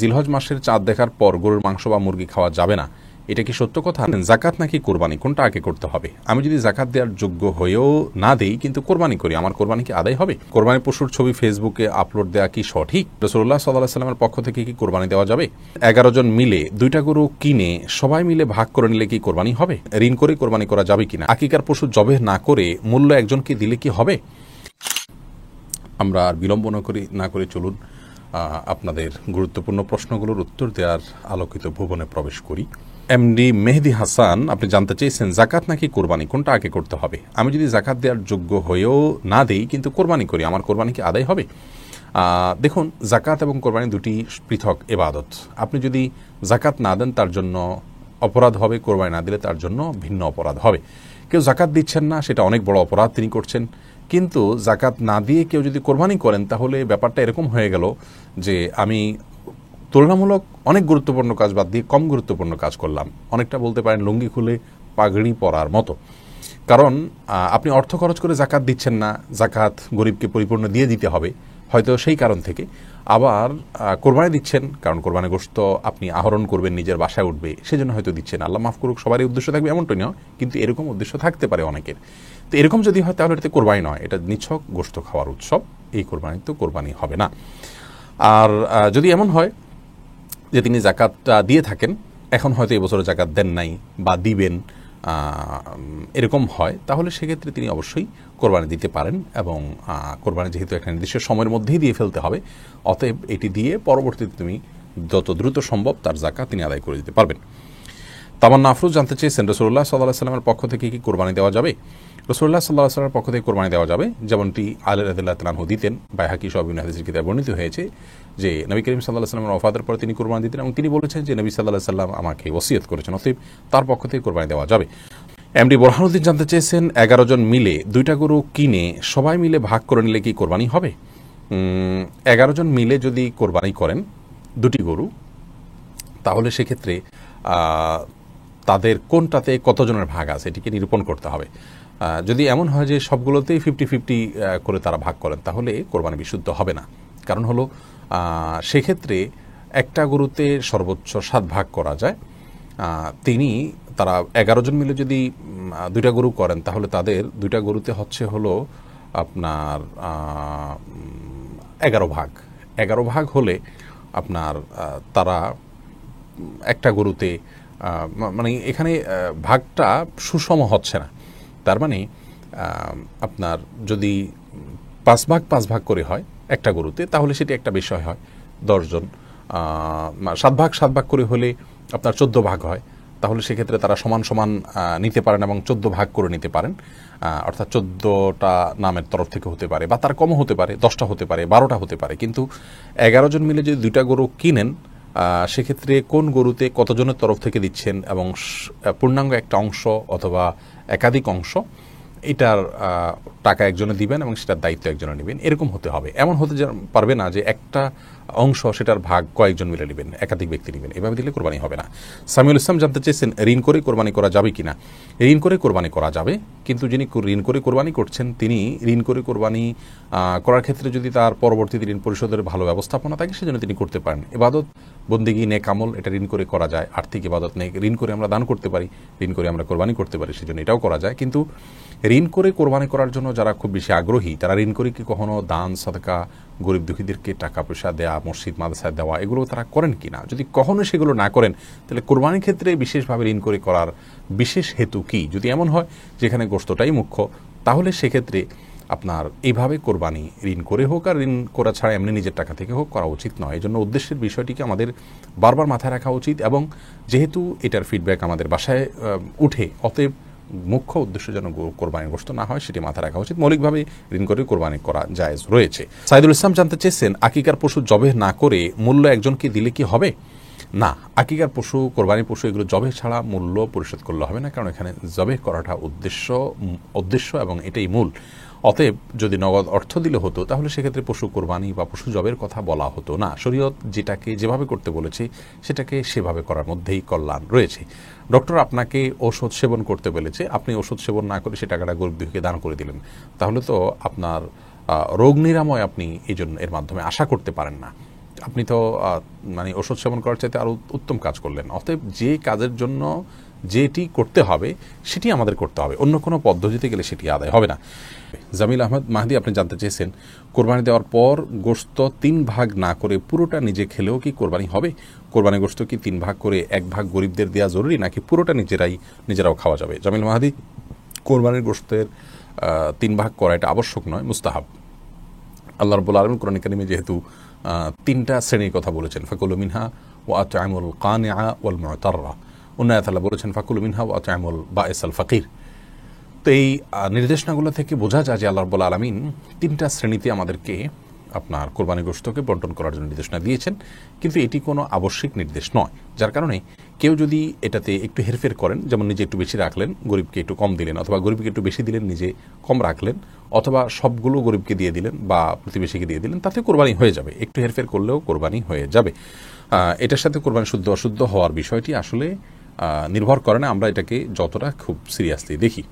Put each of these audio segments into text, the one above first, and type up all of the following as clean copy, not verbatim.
জিলহজ মাসের চাঁদ দেখার পর গরুর মাংস বা মুরগি খাওয়া যাবে না, এটা কি সত্য কথা? জাকাত নাকি কোরবানি, কোনটা আগে করতে হবে? আমি যদি জাকাত দেওয়ার যোগ্য হয়েও না দেই কিন্তু কোরবানি করি, আমার কোরবানি কি আদায় হবে? কোরবানি পশুর ছবি ফেসবুকে আপলোড দেওয়া কি সঠিক? রাসূলুল্লাহ সাল্লাল্লাহু আলাইহি ওয়াসাল্লামের পক্ষ থেকে কি কোরবানি দেওয়া যাবে? 11 জন মিলে 2টা গরু কিনে সবাই মিলে ভাগ করে নিলে কি কোরবানি হবে? ঋণ করে কোরবানি করা যাবে কিনা? আকিকার পশু জবেহ না করে মূল্য একজনকে দিলে কি হবে? আমরা আর বিলম্ব না করে চলুন আপনাদের গুরুত্বপূর্ণ প্রশ্নগুলোর উত্তর দেওয়ার আলোকিত ভুবনে প্রবেশ করি। এমডি মেহেদি হাসান, আপনি জানতে চেয়েছেন জাকাত নাকি কোরবানি, কোনটা আগে করতে হবে? আমি যদি জাকাত দেওয়ার যোগ্য হয়েও না দেই কিন্তু কোরবানি করি, আমার কোরবানি কি আদায় হবে? দেখুন, জাকাত এবং কোরবানি দুটি পৃথক ইবাদত। আপনি যদি জাকাত না দেন তার জন্য অপরাধ হবে, কোরবানি না দিলে তার জন্য ভিন্ন অপরাধ হবে। কেউ জাকাত দিচ্ছেন না, সেটা অনেক বড় অপরাধ তিনি করছেন, কিন্তু জাকাত না দিয়ে কেউ যদি কোরবানি করেন তাহলে ব্যাপারটা এরকম হয়ে গেল যে আমি তুলনামূলক অনেক গুরুত্বপূর্ণ কাজ বাদ দিয়ে কম গুরুত্বপূর্ণ কাজ করলাম। অনেকটা বলতে পারেন লুঙ্গি খুলে পাগড়ি পরার মতো। কারণ আপনি অর্থ খরচ করে জাকাত দিচ্ছেন না, জাকাত গরিবকে পরিপূর্ণ দিয়ে দিতে হবে হয়তো সেই কারণ থেকে। আবার কোরবানি দিচ্ছেন, কারণ কোরবানি গোশত আপনি আহরণ করবেন, নিজের বাসায় উঠবে, সেজন্য হয়তো দিচ্ছেন। আল্লাহ মাফ করুক, সবারই উদ্দেশ্য থাকবে এমনটাই নয়, কিন্তু এরকম উদ্দেশ্য থাকতে পারে অনেকের। তো এরকম যদি হয় তাহলে এটাতে কোরবানি নয়, এটা নিছক গোশত খাওয়ার উৎসব। এই কোরবানি তো কোরবানি হবে না। আর যদি এমন হয় যে তিনি জাকাতটা দিয়ে থাকেন, এখন হয়তো এবছরে জাকাত দেন নাই বা দিবেন, এরকম হয়, তাহলে সেক্ষেত্রে তিনি অবশ্যই কোরবানি দিতে পারেন। এবং কোরবানি যেহেতু একটা নির্দিষ্ট সময়ের মধ্যেই দিয়ে ফেলতে হবে, অতএব এটি দিয়ে পরবর্তীতে তুমি যত দ্রুত সম্ভব তার জাকাত তিনি আদায় করে দিতে পারবেন। তামান্না আফরোজ জানতে চেয়েছেন রাসূলুল্লাহ সাল্লাল্লাহু আলাইহি ওয়াসাল্লামের পক্ষ থেকে কি কোরবানি দেওয়া যাবে? রাসূলুল্লাহ সাল্লাল্লাহু আলাইহি ওয়াসাল্লামের পক্ষ থেকে কোরবানি দেওয়া যাবে, যেমনটি আলী রাদিয়াল্লাহু তাআলা আনহু দিতেন। বাইহাকী সহ বিভিন্ন হাদিসের কিতাবে বর্ণিত হয়েছে যে নবী করিম সাল্লাল্লাহু আলাইহি ওয়াসাল্লামের ওফাতের পরে তিনি কোরবানি দিতেন এবং তিনি বলেছেন যে নবী সাল্লাল্লাহু আলাইহি ওয়াসাল্লাম আমাকে ওসিয়ত করেছেন, অতএব তার পক্ষ থেকে কোরবানি দেওয়া যাবে। এমডি বোরহানুদ্দিন জানতে চেয়েছেন 11 জন মিলে 2টা গরু কিনে সবাই মিলে ভাগ করে নিলে কি কোরবানি হবে? 11 জন মিলে যদি কোরবানি করেন 2টি গরু, তাহলে সেক্ষেত্রে তাদের কোনটাতে কতজনের ভাগ আছে এটিকে নিরূপণ করতে হবে। যদি এমন হয় যে সবগুলোতেই 50-50 করে তারা ভাগ করেন, তাহলে কোরবানি বিশুদ্ধ হবে না। কারণ হলো সেক্ষেত্রে একটা গরুতে সর্বোচ্চ 7 ভাগ করা যায়। তারা 11 জন মিলে যদি 2টা গরু করেন, তাহলে তাদের 2টা গরুতে হলো আপনার 11 ভাগ। 11 ভাগ হলে আপনার তারা একটা গরুতে মানে এখানে ভাগটা সুষম হচ্ছে না। তার মানে আপনার যদি 5 ভাগ করে হয় একটা গরুতে, তাহলে সেটি একটা বিষয় হয় 10 জন। 7 ভাগ করে হলে আপনার 14 ভাগ হয়, তাহলে সেক্ষেত্রে তারা সমান সমান নিতে পারেন এবং 14 ভাগ করে নিতে পারেন। অর্থাৎ 14টা নামের তরফ থেকে হতে পারে, বা তার কমও হতে পারে, 10টা হতে পারে, 12টা হতে পারে। কিন্তু 11 জন মিলে যদি 2টা গরু কিনেন, সেক্ষেত্রে কোন গরুতে কতজনের তরফ থেকে দিচ্ছেন এবং পূর্ণাঙ্গ একটা অংশ অথবা একাধিক অংশ, এটার টাকা একজনে দিবেন এবং সেটার দায়িত্ব একজনে নেবেন, এরকম হতে হবে। এমন হতে পারবে না যে একটা অংশ সেটার ভাগ কয়েকজন মিলে নেবেন, একাধিক ব্যক্তি নেবেন, এভাবে দিলে কোরবানি হবে না। সামিউল ইসলাম জানতে চেয়েছেন ঋণ করে কোরবানি করা যাবে কিনা? ঋণ করে কোরবানি করা যাবে, কিন্তু যিনি ঋণ করে কোরবানি করছেন তিনি ঋণ করে কোরবানি করার ক্ষেত্রে যদি তার পরবর্তীতে ঋণ পরিশোধের ভালো ব্যবস্থাপনা থাকে, সেজন্য তিনি করতে পারেন। ইবাদত, বন্দেগী, নেক আমল, এটা ঋণ করে করা যায়। আর্থিক ইবাদত নেই, ঋণ করে আমরা দান করতে পারি, ঋণ করে আমরা কোরবানি করতে পারি, সেজন্য এটাও করা যায়। কিন্তু ঋণ করে কোরবানি করার জন্য যারা খুব বেশি আগ্রহী, তারা ঋণ করে কি কখনো দান সদকা, গরিব দুঃখীদেরকে টাকা পয়সা দেওয়া, মসজিদ মাদ্রাসায় দেওয়া, এগুলো তারা করেন কিনা? যদি কখনো সেগুলো না করেন, তাহলে কোরবানির ক্ষেত্রে বিশেষভাবে ঋণ করে করার বিশেষ হেতু কি? যদি এমন হয় যেখানে গোশতটাই মুখ্য, তাহলে সেক্ষেত্রে আপনার এইভাবে কোরবানি ঋণ করে হোক আর ঋণ করা ছাড়া এমনি নিজের টাকা থেকে হোক করা উচিত নয়। এই জন্য উদ্দেশ্যের বিষয়টিকে আমাদের বারবার মাথায় রাখা উচিত। এবং যেহেতু এটার ফিডব্যাক আমাদের বাসায় উঠে, অতএব মুখ্য উদ্দেশ্য যেন কোরবানি গোশত না হয় সেটি মাথায় রাখা উচিত। মৌলিকভাবে ঋণ করে কোরবানি করা জায়েজ রয়েছে। সাইদুল ইসলাম জানতে চেয়েছেন আকিকার পশু জবেহ না করে মূল্য একজনকে দিলে কি হবে? না, আকিকার পশু, কোরবানির পশু, এগুলো জবেহ ছাড়া মূল্য পরিশোধ করলে হবে না, কারণ এখানে জবেহ করাটা উদ্দেশ্য এবং এটাই মূল। অতএব যদি নগদ অর্থ দিলে হতো, তাহলে সেক্ষেত্রে পশু কোরবানি বা পশু জবের কথা বলা হতো না। শরীয়ত যেটাকে যেভাবে করতে বলেছে সেটাকে সেভাবে করার মধ্যেই কল্যাণ রয়েছে। ডক্টর আপনাকে ওষুধ সেবন করতে বলেছে, আপনি ওষুধ সেবন না করে সে টাকাটা গরিব দুঃখীকে দান করে দিলেন, তাহলে তো আপনার রোগ নিরাময় আপনি এর মাধ্যমে আশা করতে পারেন না। আপনি তো মানে ওষুধ সেবন করার চাইতে আরও উত্তম কাজ করলেন। অতএব যে কাজের জন্য যেটি করতে হবে সেটি আমাদের করতে হবে, অন্য কোনো পদ্ধতিতে গেলে সেটি আদায় হবে না। জামিল আহমদ মাহদি আপনি জানতে চেয়েছেন, কোরবানি দেওয়ার পর গোশত 3 ভাগ না করে পুরোটা নিজে খেলেও কি কোরবানি হবে? কোরবানি গোশত কি 3 ভাগ করে 1 ভাগ গরিবদের দেওয়া জরুরি, নাকি পুরোটা নিজেরাও খাওয়া যাবে? জামিল মাহদি, কোরবানির গোশতের 3 ভাগ করা এটা আবশ্যক নয়, মুস্তাহাব। আল্লাহ রাব্বুল আলামিন কোরআন কারীমে যেহেতু 3টা শ্রেণীর কথা বলেছেন, ফাকুলু মিনহা ওয়া আত'আমুল কানিআ ওয়াল মু'তাররা, অন্য আয়াতে আল্লাহ বলেছেন ফাকুলু মিনহা ওয়া আত'আমুল বাঈসাল ফাকির। তো এই নির্দেশনাগুলো থেকে বোঝা যায় যে আল্লাহ রাব্বুল আলামিন 3টা শ্রেণীতে আমাদেরকে আপনার কোরবানি গোশতকে বন্টন করার জন্য নির্দেশনা দিয়েছেন, কিন্তু এটি কোনো আবশ্যিক নির্দেশ নয়। যার কারণে কেউ যদি এটাতে একটু হেরফের করেন, যেমন নিজে একটু বেশি রাখলেন, গরিবকে একটু কম দিলেন, অথবা গরিবকে একটু বেশি দিলেন, নিজে কম রাখলেন, অথবা সবগুলো গরিবকে দিয়ে দিলেন বা প্রতিবেশীকে দিয়ে দিলেন, তাতে কোরবানি হয়ে যাবে। একটু হেরফের করলেও কোরবানি হয়ে যাবে। এটার সাথে কোরবানি শুদ্ধ অশুদ্ধ হওয়ার বিষয়টি আসলে নির্ভর করে না, আমরা এটাকে যতটা খুব সিরিয়াসলি দেখি।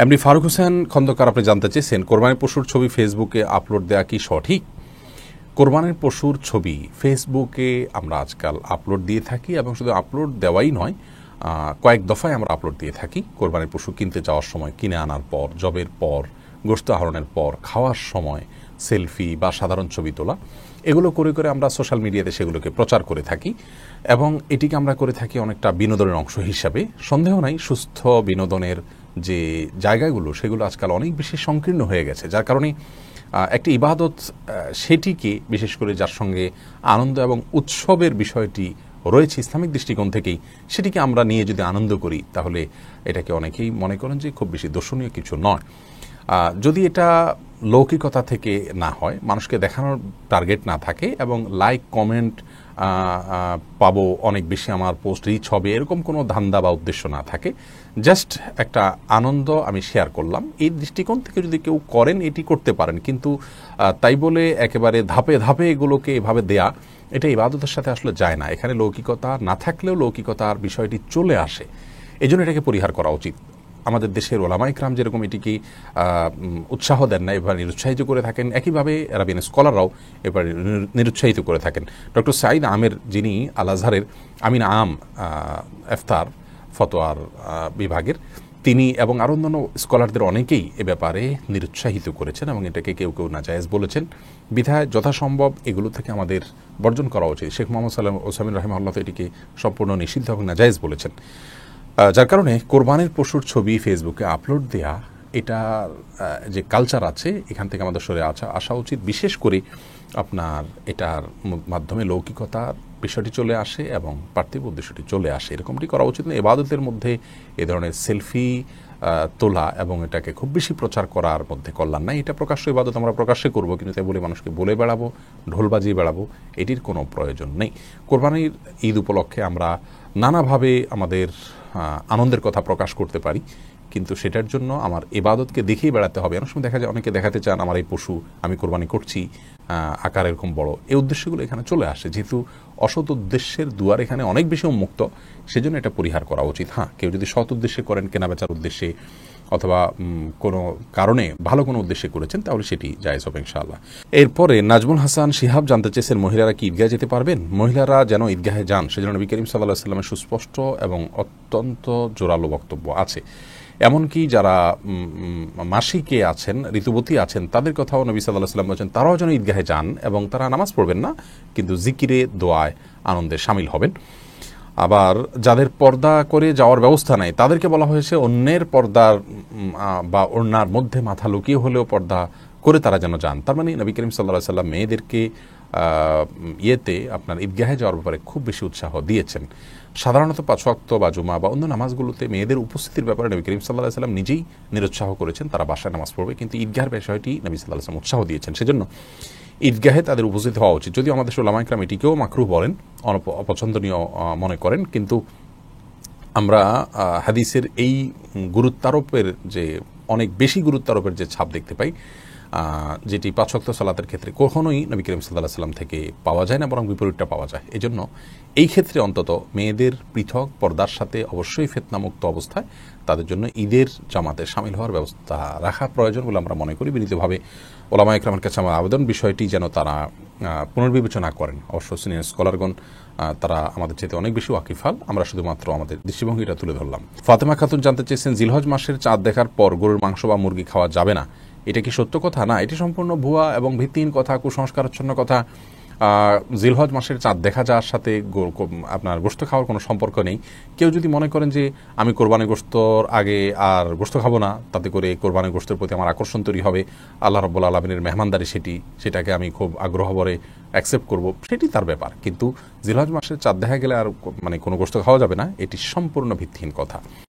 এমনি ফারুক হোসেন খন্দকার আপনি জানতে চেয়েছেন, কোরবানির পশুর ছবি ফেসবুকে আপলোড দেওয়া কি সঠিক? কোরবানির পশুর ছবি ফেসবুকে আমরা আজকাল আপলোড দিয়ে থাকি, এবং শুধু আপলোড দেওয়াই নয়, কয়েক দফায় আমরা আপলোড দিয়ে থাকি। কোরবানির পশু কিনতে যাওয়ার সময়, কিনে আনার পর, জবের পর, গোশত আহরণের পর, খাওয়ার সময় সেলফি বা সাধারণ ছবি তোলা, এগুলো করে করে আমরা সোশ্যাল মিডিয়াতে সেগুলোকে প্রচার করে থাকি, এবং এটিকে আমরা করে থাকি অনেকটা বিনোদনের অংশ হিসাবে। সন্দেহ নাই সুস্থ বিনোদনের যে জায়গাগুলো সেগুলো আজকাল অনেক বেশি সংকীর্ণ হয়ে গেছে, যার কারণে একটি ইবাদত সেটিকে, বিশেষ করে যার সঙ্গে আনন্দ এবং উৎসবের বিষয়টি রয়েছে ইসলামিক দৃষ্টিকোণ থেকেই, সেটিকে আমরা নিয়ে যদি আনন্দ করি তাহলে এটাকে অনেকেই মনে করেন যে খুব বেশি দর্শনীয় কিছু নয়। যদি এটা লৌকিকতা থেকে না হয়, মানুষকে দেখানোর টার্গেট না থাকে, এবং লাইক কমেন্ট পাবো অনেক বেশি, আমার পোস্ট রিচ হবে, এরকম কোনো ধান্দা বা উদ্দেশ্য না থাকে, জাস্ট একটা আনন্দ আমি শেয়ার করলাম, এই দৃষ্টিকোণ থেকে যদি কেউ করেন এটি করতে পারেন। কিন্তু তাই বলে একেবারে ধাপে ধাপে এগুলোকে এভাবে দেয়া, এটা ইবাদতের সাথে আসলে যায় না। এখানে লৌকিকতা না থাকলেও লৌকিকতার বিষয়টি চলে আসে, এজন্য এটাকে পরিহার করা উচিত। আমাদের দেশের ওলামা ইকরাম যেরকম এটিকে উৎসাহ দেন না, এবার নিরুৎসাহিত করে থাকেন, একইভাবে আরবিয়ান স্কলাররাও এবার নিরুৎসাহিত করে থাকেন। ডক্টর সাঈদ আমের, যিনি আল আজহারের আমিন আম ইফতার ফতোয়ার বিভাগের, তিনি এবং আরও অন্যান্য স্কলারদের অনেকেই এ ব্যাপারে নিরুৎসাহিত করেছেন, এবং এটাকে কেউ কেউ নাজায়েজ বলেছেন। বিধায় যথাসম্ভব এগুলো থেকে আমাদের বর্জন করা উচিত। শেখ মোহাম্মদ সাল্লাম ওসামিন রাহিমাহুল্লাহ এটিকে সম্পূর্ণ নিষিদ্ধ এবং নাজায়েজ বলেছেন। যার কারণে কোরবানির পশুর ছবি ফেসবুকে আপলোড দেয়া, এটা যে কালচার আছে এখান থেকে আমাদের সরে আসা উচিত। বিশেষ করে আপনার এটার মাধ্যমে লৌকিকতার বিষয়টি চলে আসে এবং পার্থিব উদ্দেশ্যটি চলে আসে, এরকমটি করা উচিত না। ইবাদতের মধ্যে এ ধরনের সেলফি তোলা এবং এটাকে খুব বেশি প্রচার করার মধ্যে কল্যাণ নাই। এটা প্রকাশ্য ইবাদত, আমরা প্রকাশ্যে করবো, কিন্তু তাই বলে মানুষকে বলে বেড়াবো, ঢোল বাজিয়ে বেড়াবো, এটির কোনো প্রয়োজন নেই। কোরবানির ঈদ উপলক্ষে আমরা নানাভাবে আমাদের আনন্দের কথা প্রকাশ করতে পারি, কিন্তু সেটার জন্য আমার ইবাদতকে দেখেই বেড়াতে হবে। অনেক সময় দেখা যায় অনেকে দেখাতে চান আমার এই পশু আমি কোরবানি করছি, আকার এরকম বড়, এই উদ্দেশ্যগুলো এখানে চলে আসে। যেহেতু অসৎ উদ্দেশ্যের দুয়ার এখানে অনেক বেশি উন্মুক্ত, সেজন্য এটা পরিহার করা উচিত। হ্যাঁ, কেউ যদি সৎ উদ্দেশ্যে করেন, কেনাবেচার উদ্দেশ্যে অথবা কোনো কারণে ভালো কোনো উদ্দেশ্যে করেছেন, তাহলে সেটি জায়েজ হবে ইনশাআল্লাহ। এরপরে নাজমুল হাসান শিহাব জানতে চেয়েছেন, মহিলারা কি ঈদগাহে যেতে পারবেন? মহিলারা যেন ঈদগাহে যান সেজন্য নবী করিম সাল্লাল্লাহু আলাইহি ওয়াসাল্লামের সুস্পষ্ট এবং অত্যন্ত জোরালো বক্তব্য আছে। এমনকি যারা মাসিকে আছেন, ঋতুবতী আছেন, তাদের কথাও নবী সাল্লাল্লাহু আলাইহি ওয়াসাল্লাম বলেছেন তারাও যেন ঈদগাহে যান, এবং তারা নামাজ পড়বেন না, কিন্তু জিকিরে, দোয়ায়, আনন্দে শামিল হবেন। আবার যাদের পর্দা করে যাওয়ার ব্যবস্থা নেই, তাদেরকে বলা হয়েছে অন্যের পর্দার বা ওড়নার মধ্যে মাথা লুকিয়ে হলেও পর্দা করে তারা যেন যান। তার মানে নবী করিম সাল্লাল্লাহু আলাইহি ওয়াসাল্লাম মেয়েদেরকে আপনার ঈদগাহে যাওয়ার ব্যাপারে খুব বেশি উৎসাহ দিয়েছেন। সাধারণত 5 ওয়াক্ত বা জুমা বা অন্য নামাজগুলোতে মেয়েদের উপস্থিতির ব্যাপারে নবী করিম সাল্লাল্লাহু আলাইহি ওয়াসাল্লাম নিজেই নিরুৎসাহ করেছেন, তারা বাসায় নামাজ পড়বে, কিন্তু ঈদগাহের বিষয়টি নবী সাল্লাল্লাহু আলাইহি ওয়াসাল্লাম উৎসাহ দিয়েছেন। সেজন্য ঈদগাহে তাদের উপস্থিত হওয়া উচিত। যদিও আমাদের উলামা ইকরাম এটিকেও মাকরুহ বলেন, অপছন্দনীয় মনে করেন, কিন্তু আমরা হাদিসের এই গুরুত্বারোপের যে অনেক বেশি গুরুত্বারোপের যে ছাপ দেখতে পাই, যেটি 5 ওয়াক্ত সালাতের ক্ষেত্রে কখনোই নবী করিম সাল্লাল্লাহু আলাইহি ওয়াসাল্লাম থেকে পাওয়া যায় না, বরং বিপরীতটা পাওয়া যায়। এজন্য এই ক্ষেত্রে অন্তত মেয়েদের পৃথক পর্দার সাথে অবশ্যই ফিতনামুক্ত অবস্থায় তাদের জন্য ঈদের জামাতে শামিল হওয়ার ব্যবস্থা রাখা প্রয়োজন বলে আমরা মনে করি। বিনীতভাবে ওলামা ইকরামের কাছে আমার আবেদন, বিষয়টি যেন তারা পুনর্বিবেচনা করেন। অবশ্য সিনিয়র স্কলারগণ তারা আমাদের চেয়ে অনেক বেশি ওয়াকিফাল, আমরা শুধুমাত্র আমাদের দৃষ্টিভঙ্গিটা তুলে ধরলাম। ফাতেমা খাতুন জানতে চেয়েছেন, জিলহজ মাসের চাঁদ দেখার পর গরুর মাংস বা মুরগি খাওয়া যাবে না, এটা কি সত্য কথা? না, এটি সম্পূর্ণ ভুয়া এবং ভিত্তিহীন কথা, কুসংস্কারাচ্ছন্ন কথা। জিলহজ মাসের চাঁদ দেখা যাওয়ার সাথে আপনার গোশত খাওয়ার কোনো সম্পর্ক নেই। কেউ যদি মনে করেন যে আমি কোরবানি গোশতর আগে আর গোশত খাবো না, তাতে করে কোরবানি গোশতের প্রতি আমার আকর্ষণ তৈরি হবে, আল্লাহ রাব্বুল আলামিনের মেহমানদারি সেটাকে আমি খুব আগ্রহ ভরে অ্যাকসেপ্ট করব, সেটি তার ব্যাপার। কিন্তু জিলহজ মাসের চাঁদ দেখা গেলে আর কোনো গোশত খাওয়া যাবে না, এটি সম্পূর্ণ ভিত্তিহীন কথা।